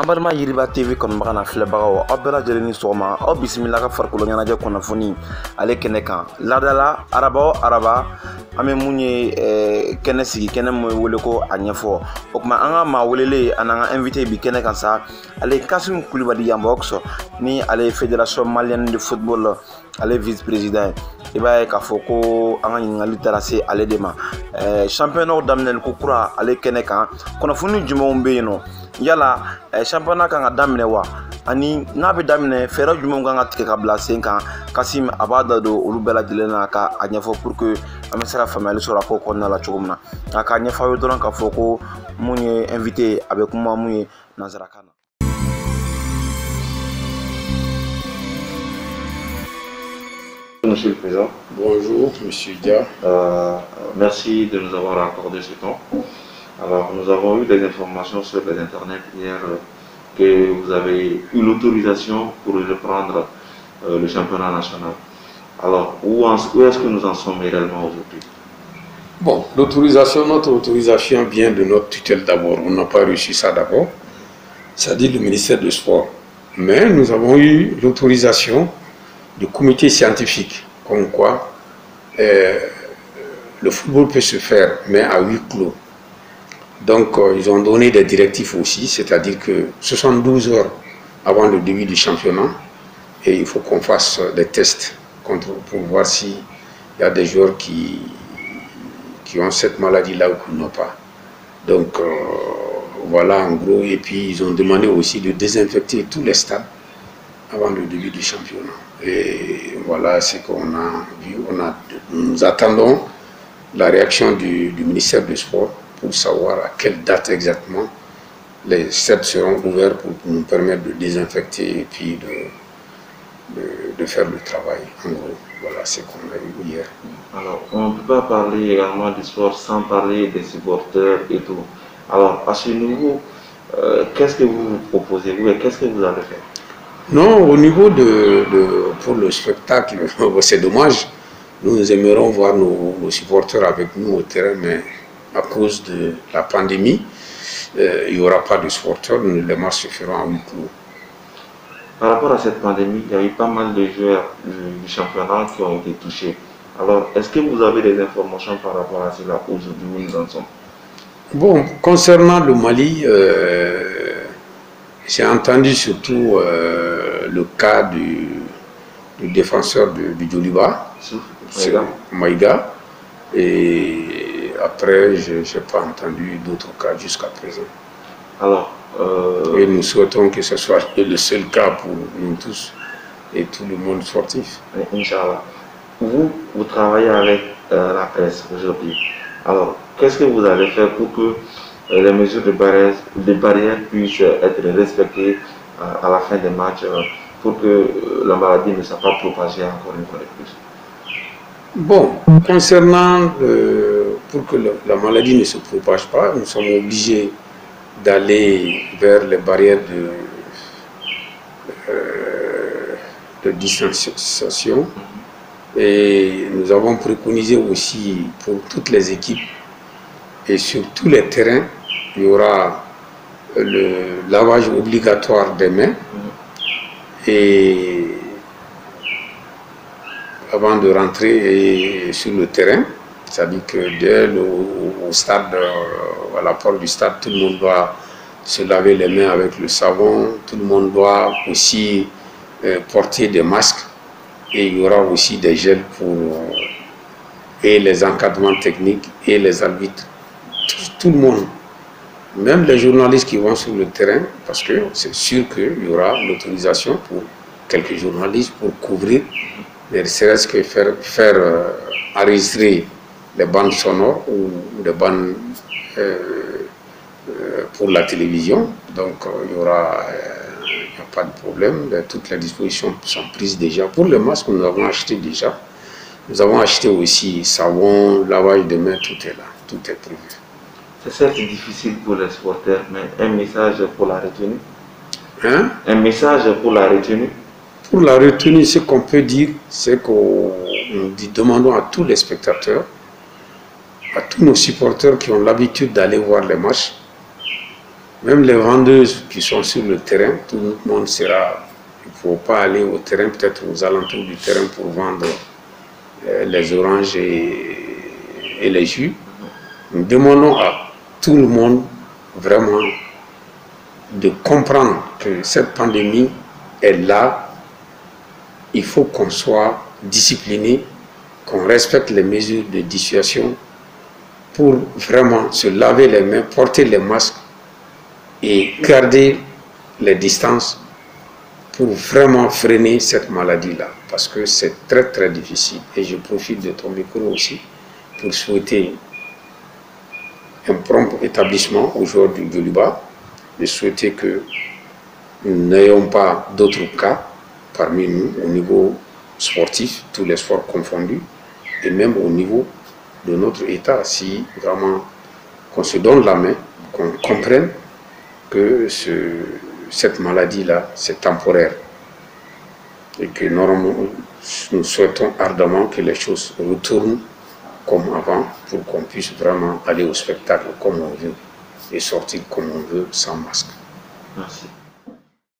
Abarma Yiriba TV kɔnɔbaga na filɛbagaw aw bɛɛ lajɛlen ni sɔgɔma aw bisimila ka farikolo ɲɛnajɛ kunnafoni ale kɛnɛ kan ladala araba o araba an bɛ mun ye kɛnɛ sigi kɛnɛ mun wele ko a ɲɛfɔ o kuma an ka maa welele an'an ka invité bi kɛnɛ kan sa ale Kassim Kulibali Yanbɔkso ni ale Fédération Malienne de Football ale vice président i b'a ye k'a fɔ ko an ka ɲininkali taara se ale de ma championnat daminɛli ko kura ale kɛnɛ kan kunnafoni jumɛnw bɛ yen nɔ yala championnat kan ka daminɛ wa ani n'a bɛ daminɛ fɛɛrɛ jumɛnw kan ka tigɛ ka bila sen kan Kassim a b'a da don olu bɛɛ lajɛlen na ka a ɲɛfɔ pour que an bɛ se ka faamuyali sɔrɔ a ko kɔnɔna la cogo min na nka k'a ɲɛfɔ aw ye dɔrɔn k'a fɔ ko mun ye invité a bɛ kuma mun ye nanzarakan na. Monsieur le Président. Bonjour, Monsieur Dia. Merci de nous avoir accordé ce temps. Alors, nous avons eu des informations sur les internets hier que vous avez eu l'autorisation pour reprendre le championnat national. Alors, où est-ce que nous en sommes réellement aujourd'hui? Bon, notre autorisation vient de notre tutelle d'abord. On n'a pas reçu ça d'abord. Ça dit le ministère du Sport. Mais nous avons eu l'autorisation du comité scientifique, comme quoi le football peut se faire, mais à huis clos. Donc, ils ont donné des directives aussi, c'est-à-dire que 72 heures avant le début du championnat, et il faut qu'on fasse des tests pour voir s'il y a des joueurs qui ont cette maladie-là ou qui n'ont pas. Donc, voilà en gros, et puis ils ont demandé aussi de désinfecter tous les stades avant le début du championnat. Et voilà ce qu'on a vu. Nous attendons la réaction du ministère du Sport pour savoir à quelle date exactement les stades seront ouverts pour nous permettre de désinfecter et puis de faire le travail. En gros, voilà ce qu'on a eu hier. Alors, on ne peut pas parler également du sport sans parler des supporters et tout. Alors, à ce niveau, qu'est-ce que vous proposez, vous, et qu'est-ce que vous allez faire? Non, au niveau pour le spectacle, c'est dommage. Nous aimerions voir nos supporters avec nous au terrain, mais à cause de la pandémie, il n'y aura pas de supporters, les matchs se feront à huis clos. Par rapport à cette pandémie, il y a eu pas mal de joueurs du championnat qui ont été touchés. Alors, est-ce que vous avez des informations par rapport à cela aujourd'hui où nous en sommes? Bon, concernant le Mali, j'ai entendu surtout le cas du défenseur du Djoliba, Maïga, et après, je n'ai pas entendu d'autres cas jusqu'à présent. Alors, et nous souhaitons que ce soit le seul cas pour nous tous et tout le monde sportif. Inch'Allah. Vous travaillez avec la presse aujourd'hui. Alors, qu'est-ce que vous allez faire pour que les mesures de barrière puissent être respectées à la fin des matchs pour que la maladie ne soit pas propagée encore une fois de plus? Bon, concernant pour que la maladie ne se propage pas, nous sommes obligés d'aller vers les barrières de distanciation. Et nous avons préconisé aussi pour toutes les équipes et sur tous les terrains, il y aura le lavage obligatoire des mains et avant de rentrer sur le terrain, c'est-à-dire que dès au stade, à la porte du stade, tout le monde doit se laver les mains avec le savon, tout le monde doit aussi porter des masques et il y aura aussi des gels et les encadrements techniques et les arbitres, tout le monde, même les journalistes qui vont sur le terrain, parce que c'est sûr qu'il y aura l'autorisation pour quelques journalistes pour couvrir, ne serait-ce que faire enregistrer les bandes sonores ou des bandes pour la télévision. Donc il n'y aura pas de problème. Toutes les dispositions sont prises déjà. Pour les masques, nous avons acheté déjà. Nous avons acheté aussi savon, lavage de mains, tout est là, tout est prévu. C'est certes difficile pour les supporters, mais un message pour la retenue? Hein? Un message pour la retenue? Pour la retenue, ce qu'on peut dire, c'est qu'on demandons à tous les spectateurs, à tous nos supporters qui ont l'habitude d'aller voir les matchs, Même les vendeuses qui sont sur le terrain, tout le monde sera... Il ne faut pas aller au terrain, peut-être aux alentours du terrain pour vendre les oranges et les jus. Nous demandons à tout le monde vraiment de comprendre que cette pandémie est là. Il faut qu'on soit discipliné, qu'on respecte les mesures de dissuasion pour vraiment se laver les mains, porter les masques et garder les distances pour vraiment freiner cette maladie-là. Parce que c'est très très difficile. Et je profite de ton micro aussi pour souhaiter un prompt établissement au joueurs du Goluba. Je souhaitais que nous n'ayons pas d'autres cas parmi nous au niveau sportif, tous les sports confondus, et même au niveau de notre État, si vraiment qu'on se donne la main, qu'on comprenne que cette maladie-là, c'est temporaire. Et que normalement, nous souhaitons ardemment que les choses retournent comme avant pour qu'on puisse vraiment aller au spectacle comme on veut et sortir comme on veut sans masque. Merci.